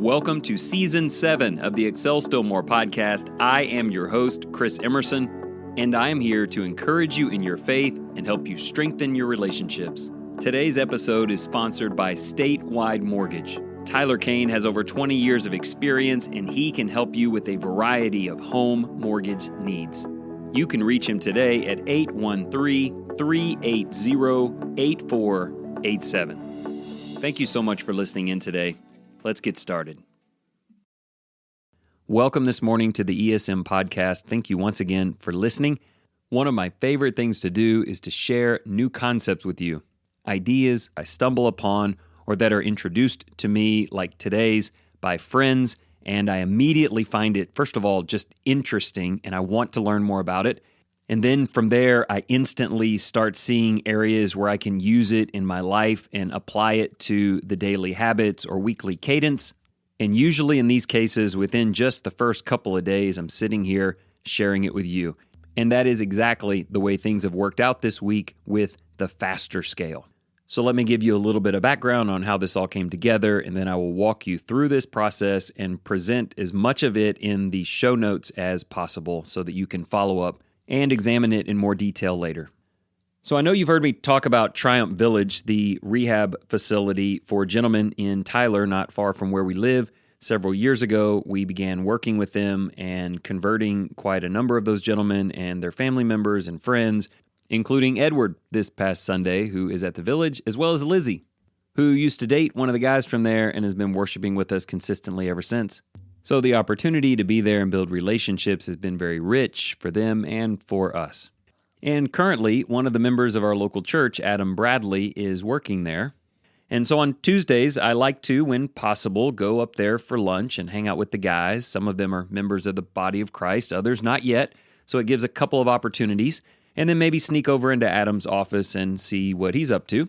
Welcome to Season 7 of the Excel Still More podcast. I am your host, Chris Emerson, and I am here to encourage you in your faith and help you strengthen your relationships. Today's episode is sponsored by Statewide Mortgage. Tyler Kane has over 20 years of experience, and he can help you with a variety of home mortgage needs. You can reach him today at 813-380-8487. Thank you so much for listening in today. Let's get started. Welcome this morning to the ESM podcast. Thank you once again for listening. One of my favorite things to do is to share new concepts with you, ideas I stumble upon or that are introduced to me like today's by friends, and I immediately find it, first of all, just interesting, and I want to learn more about it. And then from there, I instantly start seeing areas where I can use it in my life and apply it to the daily habits or weekly cadence. And usually in these cases, within just the first couple of days, I'm sitting here sharing it with you. And that is exactly the way things have worked out this week with the F.A.S.T.E.R scale. So let me give you a little bit of background on how this all came together, and then I will walk you through this process and present as much of it in the show notes as possible so that you can follow up and examine it in more detail later. So I know you've heard me talk about Triumph Village, the rehab facility for gentlemen in Tyler, not far from where we live. Several years ago, we began working with them and converting quite a number of those gentlemen and their family members and friends, including Edward this past Sunday, who is at the village, as well as Lizzie, who used to date one of the guys from there and has been worshiping with us consistently ever since. So the opportunity to be there and build relationships has been very rich for them and for us. And currently, one of the members of our local church, Adam Bradley, is working there. And so on Tuesdays, I like to, when possible, go up there for lunch and hang out with the guys. Some of them are members of the body of Christ, others not yet. So it gives a couple of opportunities. And then maybe sneak over into Adam's office and see what he's up to.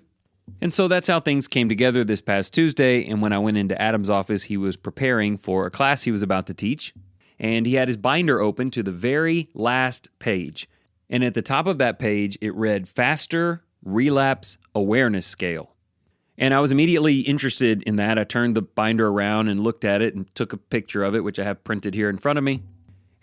And so that's how things came together this past Tuesday, and when I went into Adam's office, he was preparing for a class he was about to teach, and he had his binder open to the very last page. And at the top of that page, it read F.A.S.T.E.R Relapse Awareness Scale. And I was immediately interested in that. I turned the binder around and looked at it and took a picture of it, which I have printed here in front of me.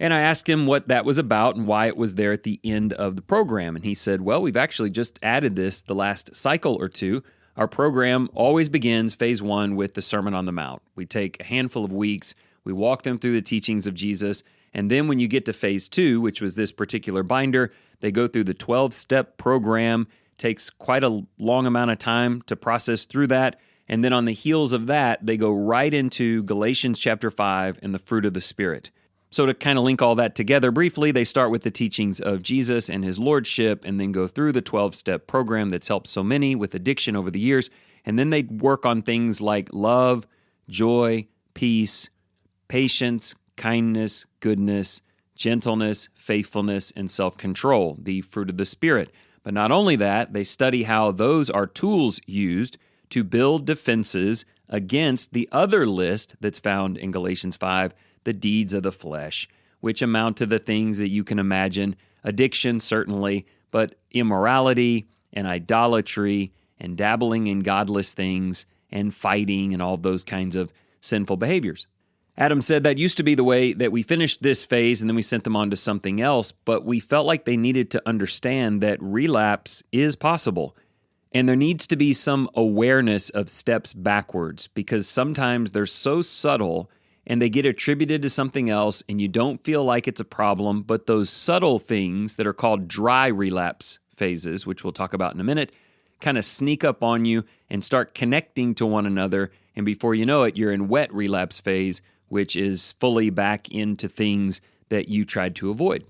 And I asked him what that was about and why it was there at the end of the program. And he said, well, we've actually just added this the last cycle or two. Our program always begins phase 1 with the Sermon on the Mount. We take a handful of weeks, we walk them through the teachings of Jesus, and then when you get to phase 2, which was this particular binder, they go through the 12-step program. Takes quite a long amount of time to process through that. And then on the heels of that, they go right into Galatians chapter 5 and the fruit of the Spirit. So to kind of link all that together briefly, they start with the teachings of Jesus and his lordship and then go through the 12-step program that's helped so many with addiction over the years. And then they work on things like love, joy, peace, patience, kindness, goodness, gentleness, faithfulness, and self-control, the fruit of the Spirit. But not only that, they study how those are tools used to build defenses against the other list that's found in Galatians 5, the deeds of the flesh, which amount to the things that you can imagine, addiction certainly, but immorality and idolatry and dabbling in godless things and fighting and all those kinds of sinful behaviors. Adam said that used to be the way that we finished this phase and then we sent them on to something else, but we felt like they needed to understand that relapse is possible. And there needs to be some awareness of steps backwards because sometimes they're so subtle and they get attributed to something else, and you don't feel like it's a problem, but those subtle things that are called dry relapse phases, which we'll talk about in a minute, kind of sneak up on you and start connecting to one another, and before you know it, you're in wet relapse phase, which is fully back into things that you tried to avoid.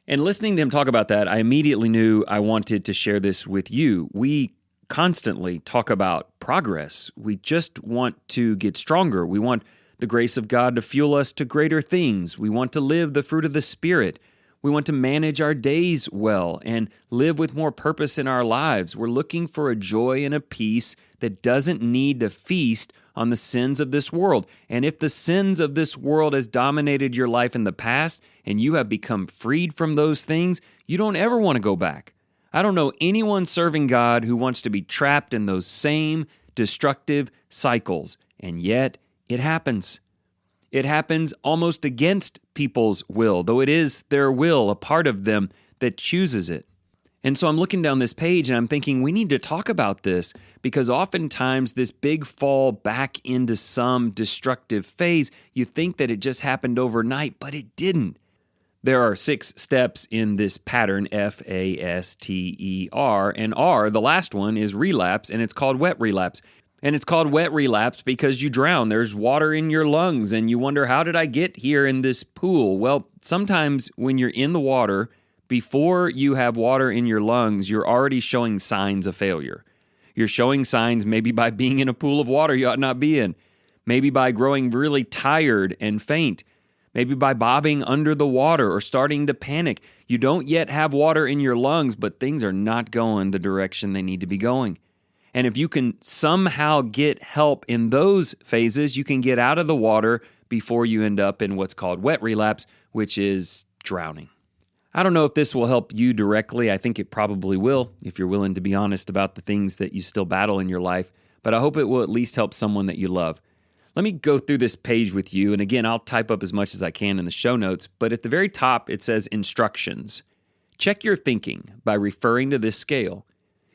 And listening to him talk about that, I immediately knew I wanted to share this with you. We constantly talk about progress. We just want to get stronger. We want the grace of God to fuel us to greater things. We want to live the fruit of the Spirit. We want to manage our days well and live with more purpose in our lives. We're looking for a joy and a peace that doesn't need to feast on the sins of this world. And if the sins of this world has dominated your life in the past and you have become freed from those things, you don't ever want to go back. I don't know anyone serving God who wants to be trapped in those same destructive cycles. And yet, it happens. It happens almost against people's will, though it is their will, a part of them that chooses it. And so I'm looking down this page and I'm thinking we need to talk about this because oftentimes this big fall back into some destructive phase, you think that it just happened overnight, but it didn't. There are 6 steps in this pattern, F.A.S.T.E.R, and R, the last one, is relapse, and it's called wet relapse. And it's called wet relapse because you drown. There's water in your lungs, and you wonder, how did I get here in this pool? Well, sometimes when you're in the water, before you have water in your lungs, you're already showing signs of failure. You're showing signs maybe by being in a pool of water you ought not be in, maybe by growing really tired and faint, maybe by bobbing under the water or starting to panic. You don't yet have water in your lungs, but things are not going the direction they need to be going. And if you can somehow get help in those phases, you can get out of the water before you end up in what's called wet relapse, which is drowning. I don't know if this will help you directly. I think it probably will, if you're willing to be honest about the things that you still battle in your life, but I hope it will at least help someone that you love. Let me go through this page with you, and again, I'll type up as much as I can in the show notes, but at the very top, it says instructions. Check your thinking by referring to this scale.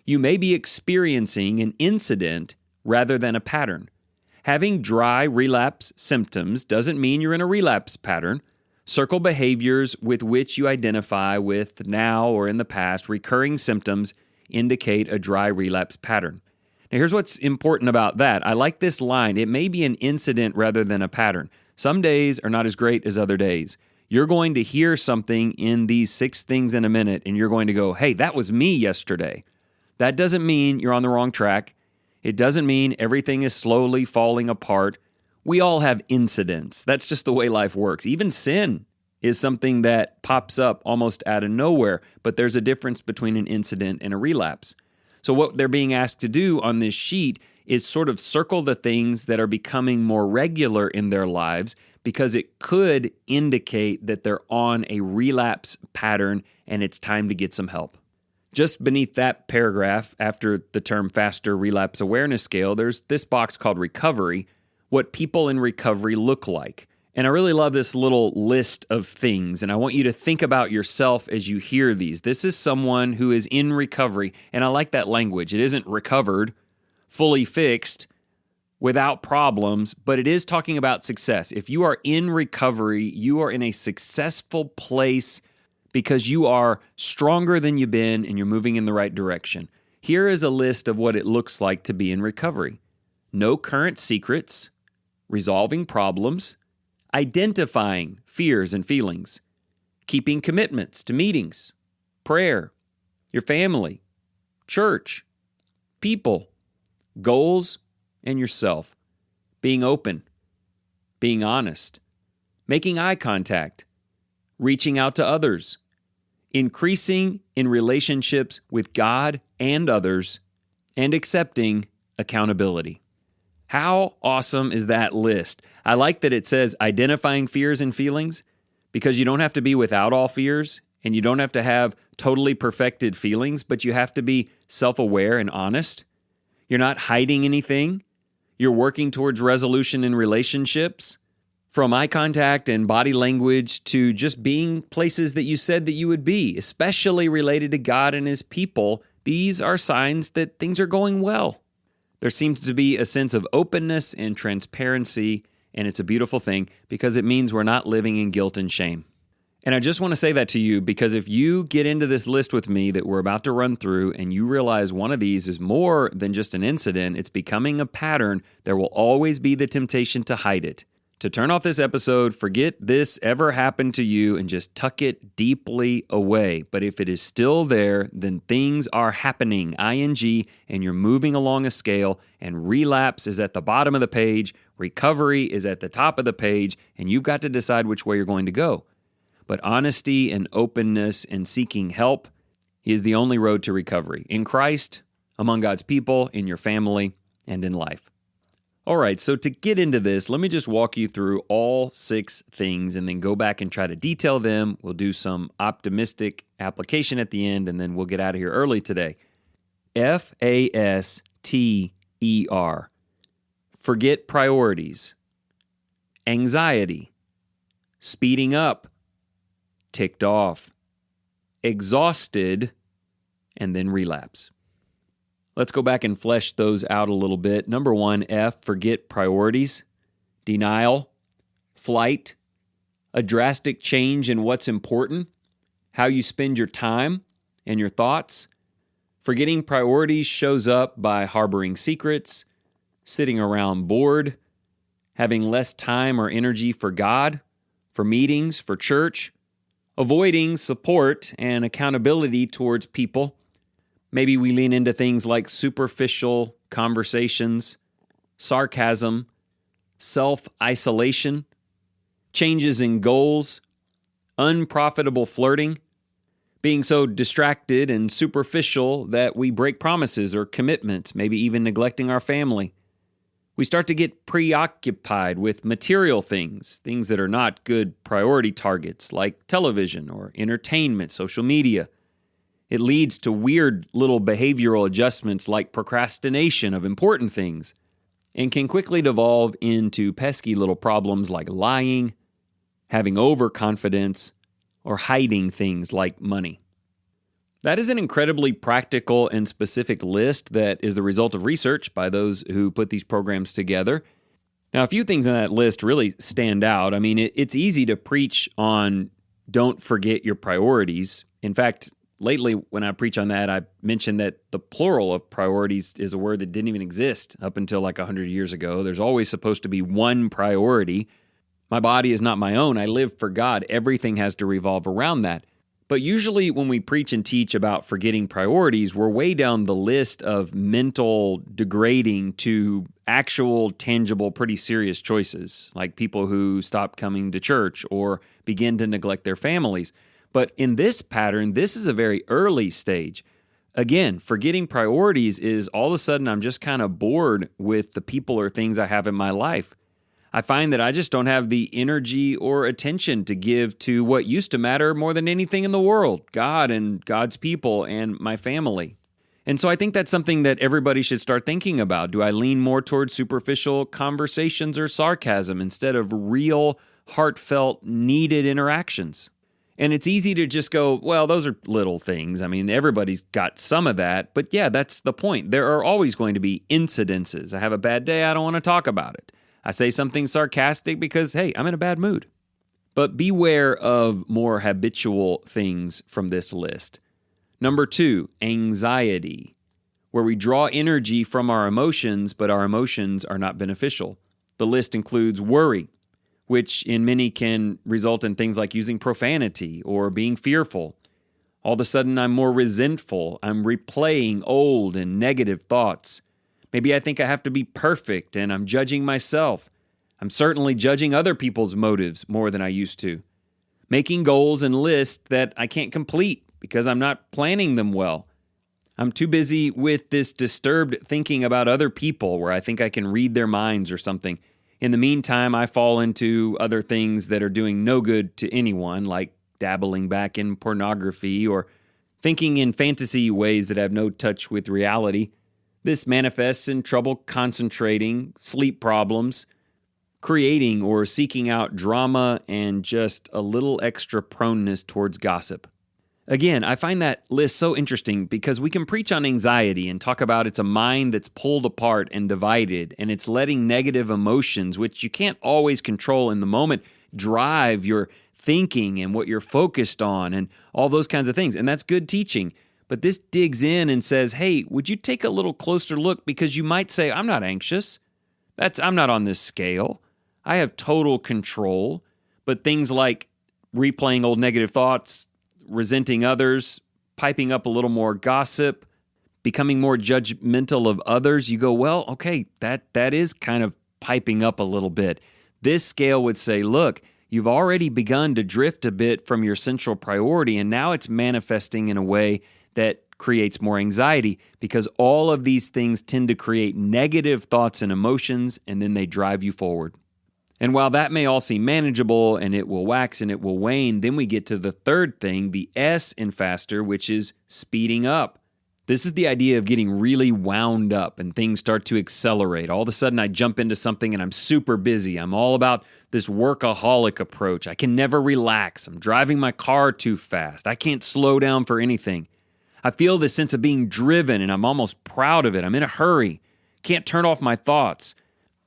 You may be experiencing an incident rather than a pattern. Having dry relapse symptoms doesn't mean you're in a relapse pattern. Circle behaviors with which you identify with now or in the past. Recurring symptoms indicate a dry relapse pattern. Now, here's what's important about that. I like this line. It may be an incident rather than a pattern. Some days are not as great as other days. You're going to hear something in these 6 things in a minute, and you're going to go, hey, that was me yesterday. That doesn't mean you're on the wrong track. It doesn't mean everything is slowly falling apart. We all have incidents. That's just the way life works. Even sin is something that pops up almost out of nowhere, but there's a difference between an incident and a relapse. So what they're being asked to do on this sheet is sort of circle the things that are becoming more regular in their lives because it could indicate that they're on a relapse pattern and it's time to get some help. Just beneath that paragraph, after the term F.A.S.T.E.R relapse awareness scale, there's this box called recovery, what people in recovery look like. And I really love this little list of things, and I want you to think about yourself as you hear these. This is someone who is in recovery, and I like that language. It isn't recovered, fully fixed, without problems, but it is talking about success. If you are in recovery, you are in a successful place because you are stronger than you've been and you're moving in the right direction. Here is a list of what it looks like to be in recovery. No current secrets, resolving problems, identifying fears and feelings, keeping commitments to meetings, prayer, your family, church, people, goals, and yourself, being open, being honest, making eye contact, reaching out to others, increasing in relationships with God and others, and accepting accountability. How awesome is that list? I like that it says identifying fears and feelings because you don't have to be without all fears and you don't have to have totally perfected feelings, but you have to be self-aware and honest. You're not hiding anything. You're working towards resolution in relationships, from eye contact and body language to just being places that you said that you would be, especially related to God and His people. These are signs that things are going well. There seems to be a sense of openness and transparency, and it's a beautiful thing because it means we're not living in guilt and shame. And I just want to say that to you because if you get into this list with me that we're about to run through and you realize one of these is more than just an incident, it's becoming a pattern, there will always be the temptation to hide it. To turn off this episode, forget this ever happened to you, and just tuck it deeply away. But if it is still there, then things are happening, ing, and you're moving along a scale, and relapse is at the bottom of the page, recovery is at the top of the page, and you've got to decide which way you're going to go. But honesty and openness and seeking help is the only road to recovery. In Christ, among God's people, in your family, and in life. All right, so to get into this, let me just walk you through all 6 things and then go back and try to detail them. We'll do some optimistic application at the end, and then we'll get out of here early today. F.A.S.T.E.R. Forget priorities anxiety, speeding up, ticked off, exhausted, and then relapse. Let's go back and flesh those out a little bit. Number 1, F, forget priorities, denial, flight, a drastic change in what's important, how you spend your time and your thoughts. Forgetting priorities shows up by harboring secrets, sitting around bored, having less time or energy for God, for meetings, for church, avoiding support and accountability towards people. Maybe we lean into things like superficial conversations, sarcasm, self-isolation, changes in goals, unprofitable flirting, being so distracted and superficial that we break promises or commitments, maybe even neglecting our family. We start to get preoccupied with material things that are not good priority targets like television or entertainment, social media. It leads to weird little behavioral adjustments like procrastination of important things and can quickly devolve into pesky little problems like lying, having overconfidence, or hiding things like money. That is an incredibly practical and specific list that is the result of research by those who put these programs together. Now, a few things on that list really stand out. I mean, it's easy to preach on don't forget your priorities. In fact, lately when I preach on that, I mentioned that the plural of priorities is a word that didn't even exist up until like 100 years ago. There's always supposed to be one priority. My body is not my own. I live for God. Everything has to revolve around that. But usually when we preach and teach about forgetting priorities, we're way down the list of mental degrading to actual, tangible, pretty serious choices, like people who stop coming to church or begin to neglect their families. But in this pattern, this is a very early stage. Again, forgetting priorities is all of a sudden I'm just kind of bored with the people or things I have in my life. I find that I just don't have the energy or attention to give to what used to matter more than anything in the world, God and God's people and my family. And so I think that's something that everybody should start thinking about. Do I lean more towards superficial conversations or sarcasm instead of real, heartfelt, needed interactions? And it's easy to just go, well, those are little things. I mean, everybody's got some of that. But yeah, that's the point. There are always going to be incidences. I have a bad day. I don't want to talk about it. I say something sarcastic because, hey, I'm in a bad mood. But beware of more habitual things from this list. Number 2, anxiety, where we draw energy from our emotions, but our emotions are not beneficial. The list includes worry, which in many can result in things like using profanity or being fearful. All of a sudden, I'm more resentful. I'm replaying old and negative thoughts. Maybe I think I have to be perfect and I'm judging myself. I'm certainly judging other people's motives more than I used to. Making goals and lists that I can't complete because I'm not planning them well. I'm too busy with this disturbed thinking about other people where I think I can read their minds or something. In the meantime, I fall into other things that are doing no good to anyone, like dabbling back in pornography or thinking in fantasy ways that have no touch with reality. This manifests in trouble concentrating, sleep problems, creating or seeking out drama, and just a little extra proneness towards gossip. Again, I find that list so interesting because we can preach on anxiety and talk about it's a mind that's pulled apart and divided, and it's letting negative emotions, which you can't always control in the moment, drive your thinking and what you're focused on and all those kinds of things. And that's good teaching. But this digs in and says, hey, would you take a little closer look? Because you might say, I'm not anxious. I'm not on this scale. I have total control. But things like replaying old negative thoughts, resenting others, piping up a little more gossip, becoming more judgmental of others, you go, well, okay, that is kind of piping up a little bit. This scale would say, look, you've already begun to drift a bit from your central priority, and now it's manifesting in a way that creates more anxiety because all of these things tend to create negative thoughts and emotions, and then they drive you forward. And while that may all seem manageable and it will wax and it will wane, then we get to the third thing, the S in F.A.S.T.E.R, which is speeding up. This is the idea of getting really wound up and things start to accelerate. All of a sudden, I jump into something and I'm super busy. I'm all about this workaholic approach. I can never relax. I'm driving my car too fast. I can't slow down for anything. I feel this sense of being driven and I'm almost proud of it. I'm in a hurry. Can't turn off my thoughts.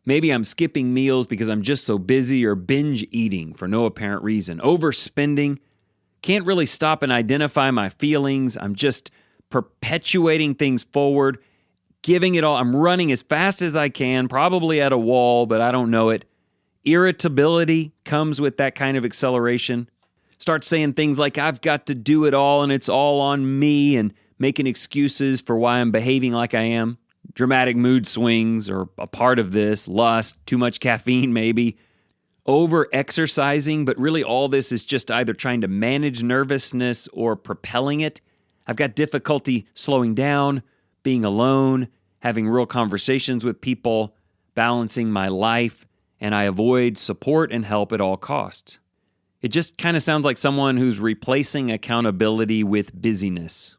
Maybe I'm skipping meals because I'm just so busy, or binge eating for no apparent reason. Overspending. Can't really stop and identify my feelings. I'm just perpetuating things forward, giving it all. I'm running as fast as I can, probably at a wall, but I don't know it. Irritability comes with that kind of acceleration. Start saying things like, I've got to do it all and it's all on me, and making excuses for why I'm behaving like I am. Dramatic mood swings are a part of this. Lust, too much caffeine maybe. Over-exercising, but really all this is just either trying to manage nervousness or propelling it. I've got difficulty slowing down, being alone, having real conversations with people, balancing my life, and I avoid support and help at all costs. It just kind of sounds like someone who's replacing accountability with busyness.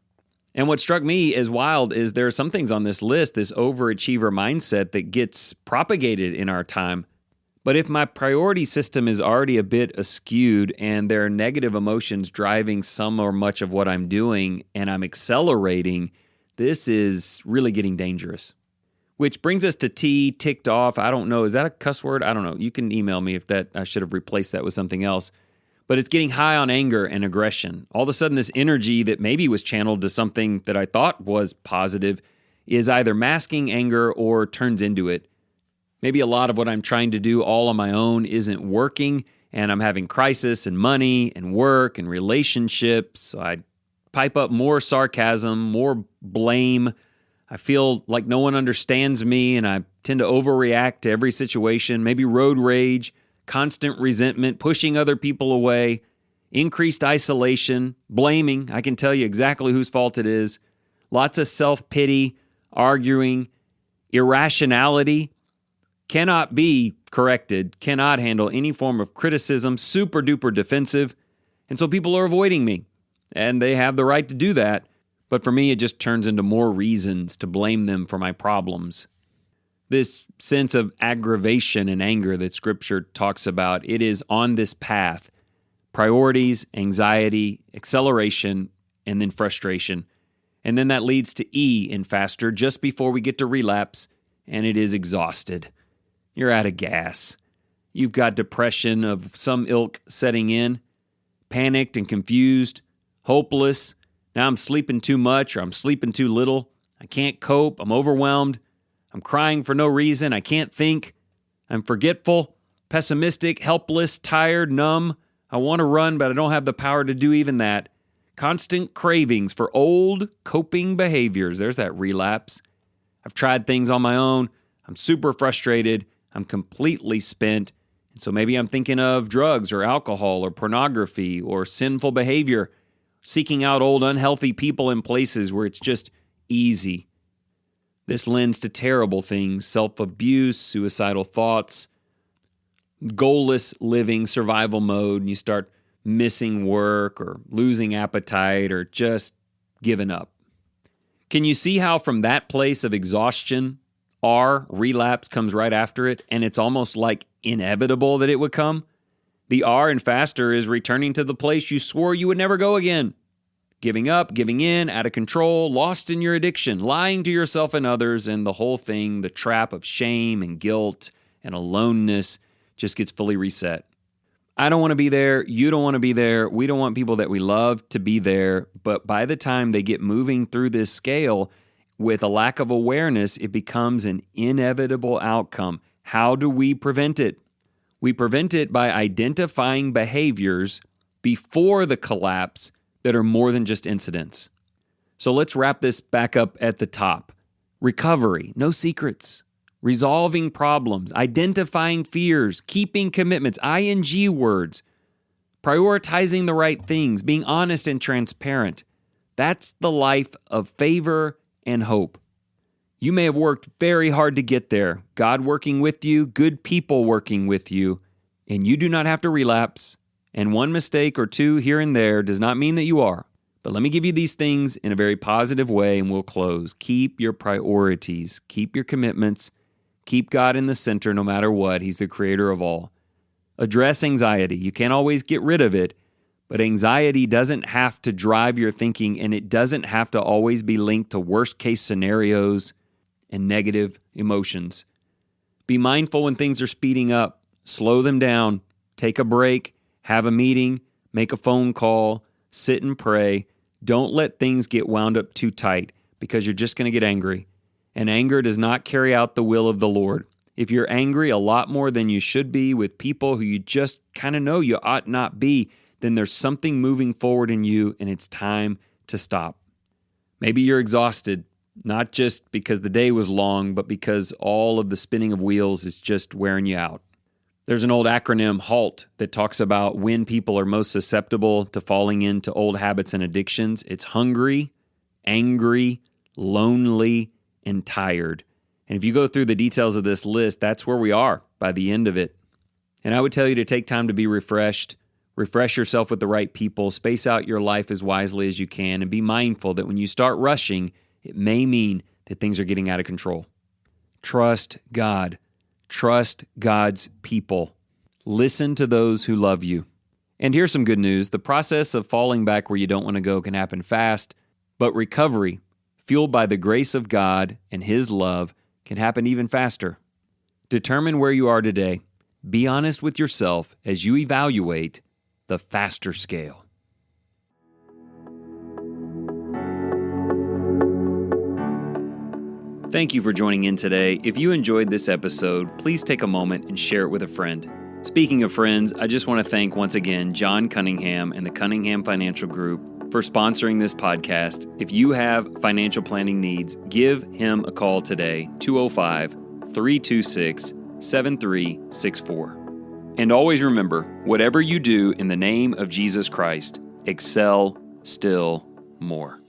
And what struck me as wild is there are some things on this list, this overachiever mindset that gets propagated in our time. But if my priority system is already a bit askewed and there are negative emotions driving some or much of what I'm doing and I'm accelerating, this is really getting dangerous. Which brings us to T, ticked off. I don't know. Is that a cuss word? I don't know. You can email me if I should have replaced that with something else. But it's getting high on anger and aggression. All of a sudden, this energy that maybe was channeled to something that I thought was positive is either masking anger or turns into it. Maybe a lot of what I'm trying to do all on my own isn't working, and I'm having crisis in money and work and relationships. So I pipe up more sarcasm, more blame. I feel like no one understands me, and I tend to overreact to every situation. Maybe road rage, constant resentment, pushing other people away, increased isolation, blaming. I can tell you exactly whose fault it is. Lots of self-pity, arguing, irrationality. Cannot be corrected, cannot handle any form of criticism, super duper defensive. And so people are avoiding me. And they have the right to do that. But for me, it just turns into more reasons to blame them for my problems. This sense of aggravation and anger that Scripture talks about, it is on this path. Priorities, anxiety, acceleration, and then frustration. And then that leads to E in F.A.S.T.E.R just before we get to relapse, and it is exhausted. You're out of gas. You've got depression of some ilk setting in, panicked and confused, hopeless. Now I'm sleeping too much or I'm sleeping too little. I can't cope. I'm overwhelmed. I'm crying for no reason. I can't think. I'm forgetful, pessimistic, helpless, tired, numb. I want to run, but I don't have the power to do even that. Constant cravings for old coping behaviors. There's that relapse. I've tried things on my own. I'm super frustrated. I'm completely spent. And so maybe I'm thinking of drugs or alcohol or pornography or sinful behavior, seeking out old unhealthy people in places where it's just easy. This lends to terrible things, self-abuse, suicidal thoughts, goalless living, survival mode, and you start missing work or losing appetite or just giving up. Can you see how from that place of exhaustion, R, relapse, comes right after it, and it's almost like inevitable that it would come? The R in F.A.S.T.E.R is returning to the place you swore you would never go again. Giving up, giving in, out of control, lost in your addiction, lying to yourself and others, and the whole thing, the trap of shame and guilt and aloneness, just gets fully reset. I don't want to be there. You don't want to be there. We don't want people that we love to be there. But by the time they get moving through this scale with a lack of awareness, it becomes an inevitable outcome. How do we prevent it? We prevent it by identifying behaviors before the collapse that are more than just incidents. So let's wrap this back up at the top. Recovery, no secrets. Resolving problems, identifying fears, keeping commitments, ing words, prioritizing the right things, being honest and transparent. That's the life of favor and hope. You may have worked very hard to get there. God working with you, good people working with you, and you do not have to relapse. And one mistake or two here and there does not mean that you are. But let me give you these things in a very positive way, and we'll close. Keep your priorities. Keep your commitments. Keep God in the center no matter what. He's the creator of all. Address anxiety. You can't always get rid of it, but anxiety doesn't have to drive your thinking, and it doesn't have to always be linked to worst-case scenarios and negative emotions. Be mindful when things are speeding up. Slow them down. Take a break. Have a meeting. Make a phone call. Sit and pray. Don't let things get wound up too tight because you're just going to get angry. And anger does not carry out the will of the Lord. If you're angry a lot more than you should be with people who you just kind of know you ought not be, then there's something moving forward in you and it's time to stop. Maybe you're exhausted, not just because the day was long, but because all of the spinning of wheels is just wearing you out. There's an old acronym, HALT, that talks about when people are most susceptible to falling into old habits and addictions. It's hungry, angry, lonely, and tired. And if you go through the details of this list, that's where we are by the end of it. And I would tell you to take time to be refreshed, refresh yourself with the right people, space out your life as wisely as you can, and be mindful that when you start rushing, it may mean that things are getting out of control. Trust God. Trust God's people. Listen to those who love you. And here's some good news. The process of falling back where you don't want to go can happen fast, but recovery, fueled by the grace of God and His love, can happen even faster. Determine where you are today. Be honest with yourself as you evaluate the FASTER scale. Thank you for joining in today. If you enjoyed this episode, please take a moment and share it with a friend. Speaking of friends, I just want to thank once again John Cunningham and the Cunningham Financial Group for sponsoring this podcast. If you have financial planning needs, give him a call today, 205-326-7364. And always remember, whatever you do in the name of Jesus Christ, excel still more.